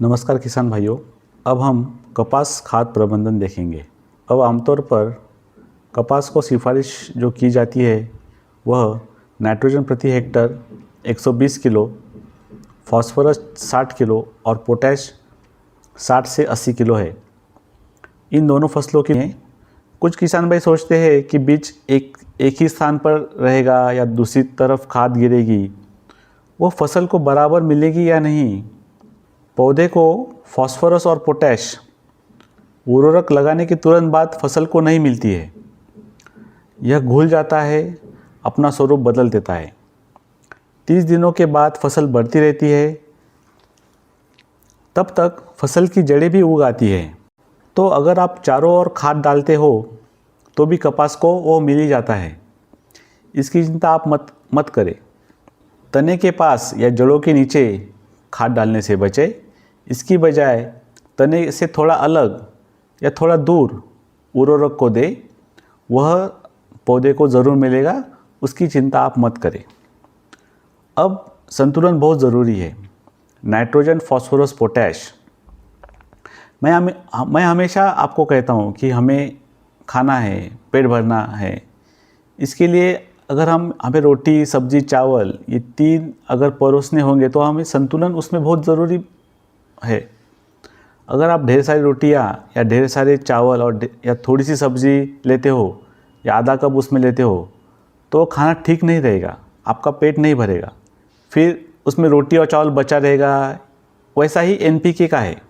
नमस्कार किसान भाइयों। अब हम कपास खाद प्रबंधन देखेंगे। अब आमतौर पर कपास को सिफारिश जो की जाती है वह नाइट्रोजन प्रति हेक्टर 120 किलो, फास्फोरस 60 किलो और पोटैश 60 से 80 किलो है। इन दोनों फसलों के लिए कुछ किसान भाई सोचते हैं कि बीज एक ही स्थान पर रहेगा या दूसरी तरफ खाद गिरेगी, वो फसल को बराबर मिलेगी या नहीं। पौधे को फास्फोरस और पोटैश उर्वरक लगाने के तुरंत बाद फसल को नहीं मिलती है। यह घुल जाता है, अपना स्वरूप बदल देता है। 30 दिनों के बाद फसल बढ़ती रहती है, तब तक फसल की जड़ें भी उग आती है। तो अगर आप चारों ओर खाद डालते हो तो भी कपास को वो मिल ही जाता है। इसकी चिंता आप मत करें। तने के पास या जड़ों के नीचे खाद डालने से बचें। इसकी बजाय तने से थोड़ा अलग या थोड़ा दूर उर्वरक को दे, वह पौधे को ज़रूर मिलेगा, उसकी चिंता आप मत करें। अब संतुलन बहुत ज़रूरी है। Nitrogen, phosphorus, potash. मैं हमेशा आपको कहता हूँ कि हमें खाना है, पेट भरना है। इसके लिए अगर हमें रोटी, सब्जी, चावल ये 3 अगर परोसने होंगे तो हमें संतुलन उसमें बहुत ज़रूरी है। अगर आप ढेर सारी रोटियां या ढेर सारे चावल या थोड़ी सी सब्जी लेते हो या आधा कप उसमें लेते हो तो खाना ठीक नहीं रहेगा, आपका पेट नहीं भरेगा। फिर उसमें रोटी और चावल बचा रहेगा। वैसा ही NPK का है।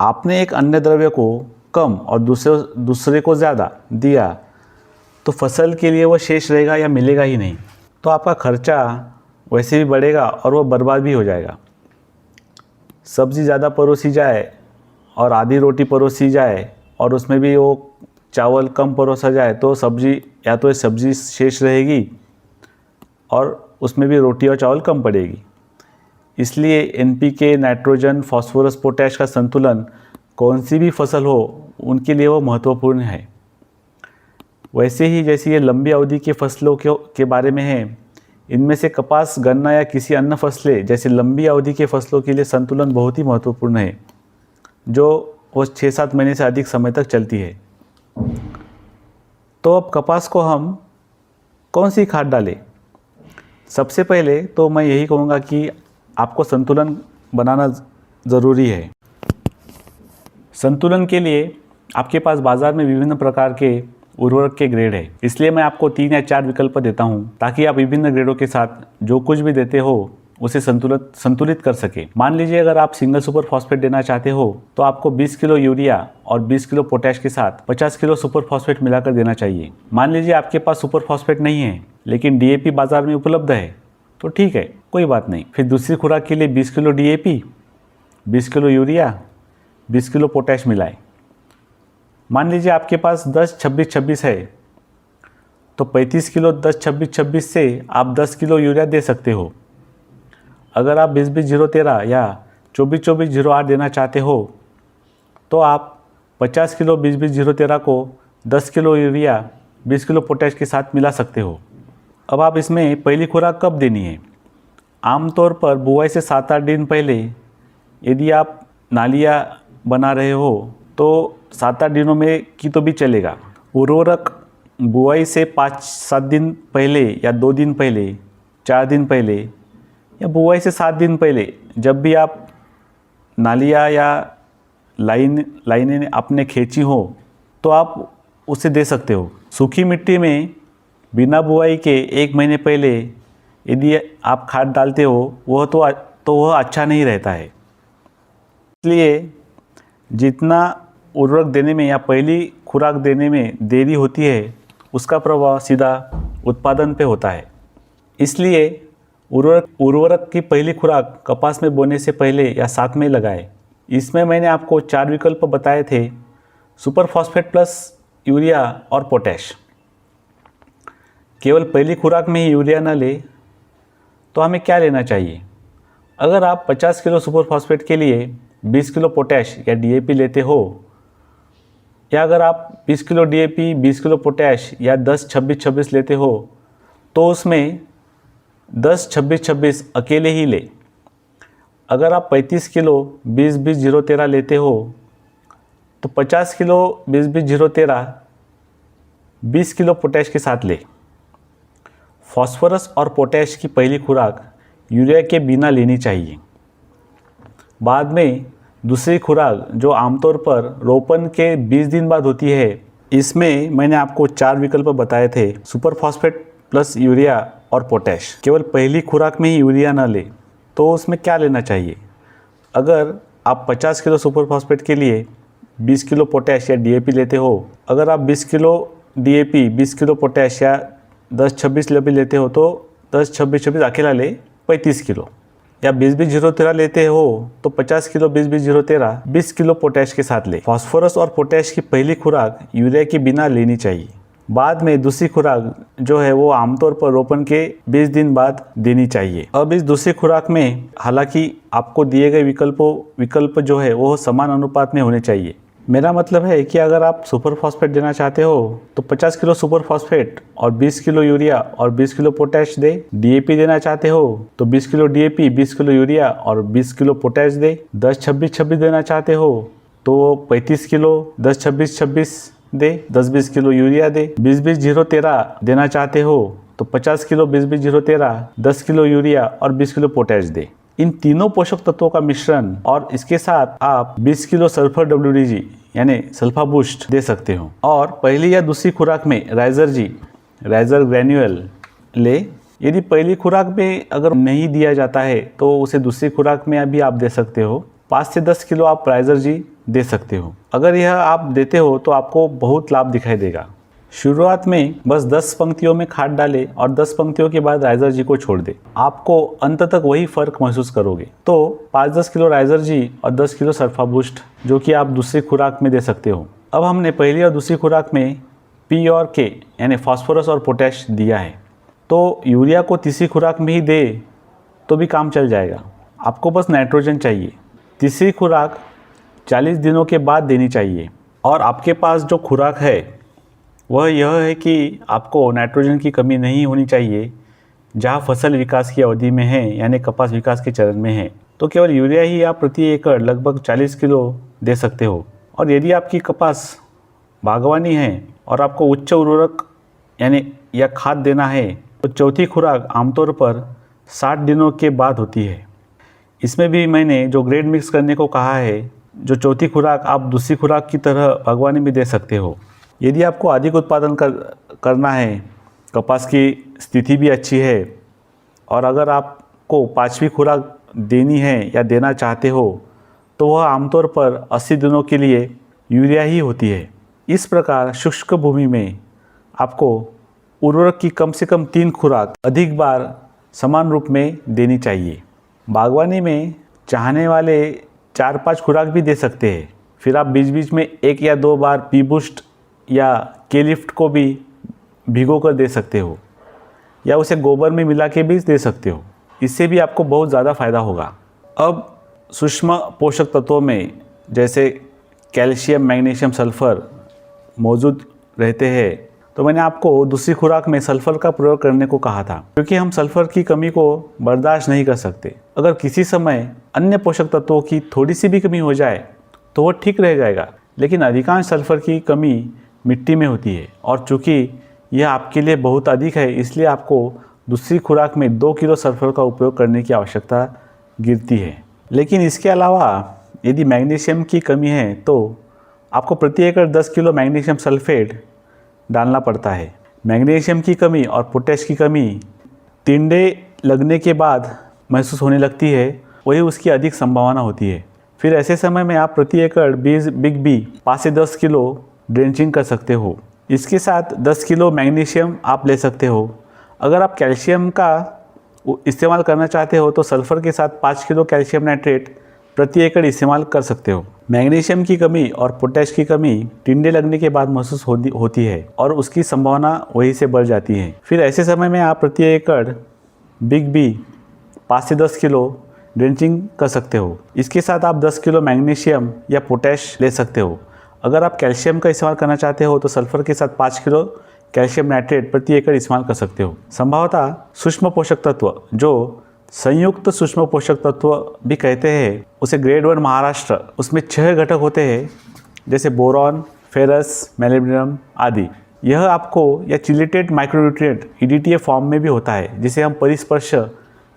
आपने एक अन्य द्रव्य को कम और दूसरे को ज़्यादा दिया तो फसल के लिए वो शेष रहेगा या मिलेगा ही नहीं। तो आपका खर्चा वैसे भी बढ़ेगा और वो बर्बाद भी हो जाएगा। सब्ज़ी ज़्यादा परोसी जाए और आधी रोटी परोसी जाए और उसमें भी वो चावल कम परोसा जाए तो सब्ज़ी शेष रहेगी और उसमें भी रोटी और चावल कम पड़ेगी। इसलिए NPK, नाइट्रोजन, फास्फोरस, पोटैश का संतुलन कौन सी भी फसल हो उनके लिए वो महत्वपूर्ण है। वैसे ही जैसे ये लंबी अवधि के फसलों के बारे में है, इनमें से कपास, गन्ना या किसी अन्य फसलें जैसे लंबी अवधि के फसलों के लिए संतुलन बहुत ही महत्वपूर्ण है, जो वो 6-7 महीने से अधिक समय तक चलती है। तो अब कपास को हम कौन सी खाद डालें? सबसे पहले तो मैं यही कहूँगा कि आपको संतुलन बनाना ज़रूरी है। संतुलन के लिए आपके पास बाज़ार में विभिन्न प्रकार के उर्वरक के ग्रेड है। इसलिए मैं आपको 3 या 4 विकल्प देता हूं ताकि आप विभिन्न ग्रेडों के साथ जो कुछ भी देते हो उसे संतुलित कर सके। मान लीजिए अगर आप सिंगल सुपर फॉस्फेट देना चाहते हो तो आपको 20 किलो यूरिया और 20 किलो पोटैश के साथ 50 किलो सुपर फॉस्फेट मिलाकर देना चाहिए। मान लीजिए आपके पास सुपर फॉस्फेट नहीं है लेकिन DAP बाजार में उपलब्ध है तो ठीक है, कोई बात नहीं। फिर दूसरी खुराक के लिए 20 kilo DAP, 20 kilo urea, 20 kilo potash मिलाएं। मान लीजिए आपके पास 10-26-26 है तो 35 किलो 10-26-26 से आप 10 किलो यूरिया दे सकते हो। अगर आप 20-20-0-13 या 24-24-08 देना चाहते हो तो आप 50 किलो 20-20-0-13 को 10 किलो यूरिया 20 किलो पोटैश के साथ मिला सकते हो। अब आप इसमें पहली खुराक कब देनी है? आमतौर पर बुआई से 7-8 दिन पहले। यदि आप नालियाँ बना रहे हो तो 7-8 दिनों में की तो भी चलेगा। उर्वरक बुआई से 5-7 दिन पहले या 2 दिन पहले, 4 दिन पहले या बुआई से 7 दिन पहले, जब भी आप नालियाँ या लाइनें आपने खींची हो तो आप उसे दे सकते हो। सूखी मिट्टी में बिना बुआई के 1 महीने पहले यदि आप खाद डालते हो वह अच्छा नहीं रहता है। इसलिए जितना उर्वरक देने में या पहली खुराक देने में देरी होती है उसका प्रभाव सीधा उत्पादन पे होता है। इसलिए उर्वरक की पहली खुराक कपास में बोने से पहले या साथ में लगाएं। इसमें मैंने आपको 4 विकल्प बताए थे: सुपर फॉस्फेट प्लस यूरिया और पोटैश। केवल पहली खुराक में ही यूरिया न ले तो हमें क्या लेना चाहिए? अगर आप 50 किलो सुपर फॉस्फेट के लिए 20 किलो पोटैश या DAP लेते हो, या अगर आप 20 किलो DAP, 20 किलो पोटैश या 10-26-26 लेते हो तो उसमें 10-26-26 अकेले ही ले अगर आप 35 किलो 20-20-0-13 लेते हो तो 50 किलो 20-20-0-13 20 किलो पोटैश के साथ ले। फॉस्फोरस और पोटैश की पहली खुराक यूरिया के बिना लेनी चाहिए। बाद में दूसरी खुराक जो आमतौर पर रोपण के 20 दिन बाद होती है, इसमें मैंने आपको 4 विकल्प बताए थे, सुपर फॉस्फेट प्लस यूरिया और पोटैश। केवल पहली खुराक में ही यूरिया न ले तो उसमें क्या लेना चाहिए? अगर आप 50 किलो सुपर फॉस्फेट के लिए 20 किलो पोटैश या डीएपी लेते हो, अगर आप 20 किलो डीएपी 20 किलो पोटैश या 10-26 लेते हो तो 10-26-26 अकेला ले 35 किलो, या 20-20-0-13 लेते हो तो 50 किलो 20-20-0-13 20 किलो पोटैश के साथ ले। फॉस्फोरस और पोटैश की पहली खुराक यूरिया के बिना लेनी चाहिए। बाद में दूसरी खुराक जो है वो आमतौर पर रोपण के 20 दिन बाद देनी चाहिए। अब इस दूसरी खुराक में हालांकि आपको दिए गए विकल्प जो है वो समान अनुपात में होने चाहिए। मेरा मतलब है कि अगर आप सुपर फॉस्फेट देना चाहते हो तो 50 किलो सुपर फॉस्फेट और 20 किलो यूरिया और 20 किलो पोटैश दे। डीएपी देना चाहते हो तो 20 किलो डीएपी 20 किलो यूरिया और 20 किलो पोटैश दे। 10-26-26 देना चाहते हो तो 35 किलो 10-26-26 दे, 10-20 किलो यूरिया दे। 20-20-0-13 देना चाहते हो तो 50 किलो 20-20-0-13 10 किलो यूरिया और 20 किलो पोटैश दे। इन तीनों पोषक तत्वों का मिश्रण और इसके साथ आप 20 किलो सल्फर WDG यानी सल्फा बूस्ट दे सकते हो। और पहली या दूसरी खुराक में राइजर ग्रैन्यूल ले। यदि पहली खुराक में अगर नहीं दिया जाता है तो उसे दूसरी खुराक में भी आप दे सकते हो। 5 से 10 किलो आप राइजर जी दे सकते हो। अगर यह आप देते हो तो आपको बहुत लाभ दिखाई देगा। शुरुआत में बस 10 पंक्तियों में खाद डालें और 10 पंक्तियों के बाद राइजर जी को छोड़ दें। आपको अंत तक वही फर्क महसूस करोगे। तो 5-10 किलो राइजर जी और 10 किलो सल्फा बूस्ट जो कि आप दूसरी खुराक में दे सकते हो। अब हमने पहली और दूसरी खुराक में पी और के यानी फास्फोरस और पोटैश दिया है, तो यूरिया को तीसरी खुराक में ही दे तो भी काम चल जाएगा। आपको बस नाइट्रोजन चाहिए। तीसरी खुराक 40 दिनों के बाद देनी चाहिए। और आपके पास जो खुराक है वह यह है कि आपको नाइट्रोजन की कमी नहीं होनी चाहिए जहाँ फसल विकास की अवधि में है, यानी कपास विकास के चरण में है। तो केवल यूरिया ही आप प्रति एकड़ लगभग 40 किलो दे सकते हो। और यदि आपकी कपास बागवानी है और आपको उच्च उर्वरक यानी या खाद देना है तो चौथी खुराक आमतौर पर 60 दिनों के बाद होती है। इसमें भी मैंने जो ग्रेड मिक्स करने को कहा है, जो चौथी खुराक आप दूसरी खुराक की तरह बागवानी में दे सकते हो। यदि आपको अधिक उत्पादन करना है, कपास की स्थिति भी अच्छी है और अगर आपको 5वीं खुराक देनी है या देना चाहते हो तो वह आमतौर पर 80 दिनों के लिए यूरिया ही होती है। इस प्रकार शुष्क भूमि में आपको उर्वरक की कम से कम 3 खुराक अधिक बार समान रूप में देनी चाहिए। बागवानी में चाहने वाले 4-5 खुराक भी दे सकते हैं। फिर आप बीच बीच में 1 या 2 बार पी बूस्ट या के लिफ्ट को भी भिगो कर दे सकते हो, या उसे गोबर में मिला के भी दे सकते हो। इससे भी आपको बहुत ज़्यादा फायदा होगा। अब सूक्ष्म पोषक तत्वों में जैसे कैल्शियम, मैग्नीशियम, सल्फर मौजूद रहते हैं, तो मैंने आपको दूसरी खुराक में सल्फर का प्रयोग करने को कहा था, क्योंकि हम सल्फर की कमी को बर्दाश्त नहीं कर सकते। अगर किसी समय अन्य पोषक तत्वों की थोड़ी सी भी कमी हो जाए तो वह ठीक रह जाएगा, लेकिन अधिकांश सल्फर की कमी मिट्टी में होती है और चूँकि यह आपके लिए बहुत अधिक है, इसलिए आपको दूसरी खुराक में 2 किलो सल्फर का उपयोग करने की आवश्यकता गिरती है। लेकिन इसके अलावा यदि मैग्नीशियम की कमी है तो आपको प्रति एकड़ 10 किलो मैग्नीशियम सल्फेट डालना पड़ता है। मैग्नीशियम की कमी और पोटैश की कमी टिंडे लगने के बाद महसूस होने लगती है, वही उसकी अधिक संभावना होती है। फिर ऐसे समय में आप प्रति एकड़ बिग बी 5 से 10 किलो ड्रेंचिंग कर सकते हो। इसके साथ 10 किलो मैग्नीशियम आप ले सकते हो। अगर आप कैल्शियम का इस्तेमाल करना चाहते हो तो सल्फर के साथ 5 किलो कैल्शियम नाइट्रेट प्रति एकड़ इस्तेमाल कर सकते हो। मैग्नीशियम की कमी और पोटैश की कमी टिंडे लगने के बाद महसूस होती है और उसकी संभावना वहीं से बढ़ जाती है। फिर ऐसे समय में आप प्रति एकड़ बिग बी 5 से 10 किलो ड्रेंचिंग कर सकते हो। इसके साथ आप 10 किलो मैग्नीशियम या पोटैश ले सकते हो। अगर आप कैल्शियम का इस्तेमाल करना चाहते हो तो सल्फर के साथ 5 किलो कैल्शियम नाइट्रेट प्रति एकड़ इस्तेमाल कर सकते हो। संभवतः सूक्ष्म पोषक तत्व जो संयुक्त सूक्ष्म पोषक तत्व भी कहते हैं उसे ग्रेड 1 महाराष्ट्र। उसमें 6 घटक होते हैं जैसे बोरॉन, फेरस, मैग्नीशियम आदि। यह आपको या चिलेटेड माइक्रोन्यूट्रिएंट EDTA फॉर्म में भी होता है जिसे हम परिस्पर्श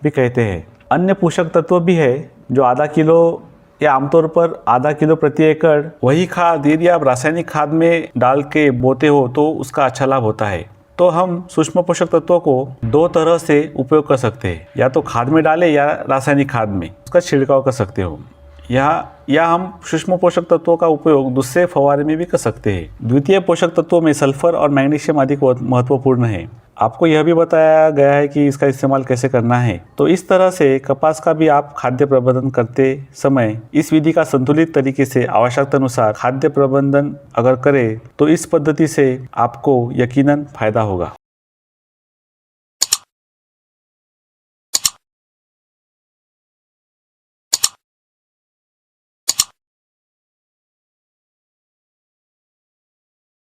भी कहते हैं। अन्य पोषक तत्व भी है जो आधा किलो या आमतौर पर आधा किलो प्रति एकड़ वही खाद यदि आप रासायनिक खाद में डाल के बोते हो तो उसका अच्छा लाभ होता है। तो हम सूक्ष्म पोषक तत्वों को 2 तरह से उपयोग कर सकते हैं, या तो खाद में डालें या रासायनिक खाद में उसका छिड़काव कर सकते हो। या हम सूक्ष्म पोषक तत्वों का उपयोग दूसरे फव्वारे में भी कर सकते हैं। द्वितीय पोषक तत्वों में सल्फर और मैग्नीशियम अधिक महत्वपूर्ण है। आपको यह भी बताया गया है कि इसका इस्तेमाल कैसे करना है। तो इस तरह से कपास का भी आप खाद्य प्रबंधन करते समय इस विधि का संतुलित तरीके से आवश्यकता अनुसार खाद्य प्रबंधन अगर करें तो इस पद्धति से आपको यकीनन फायदा होगा।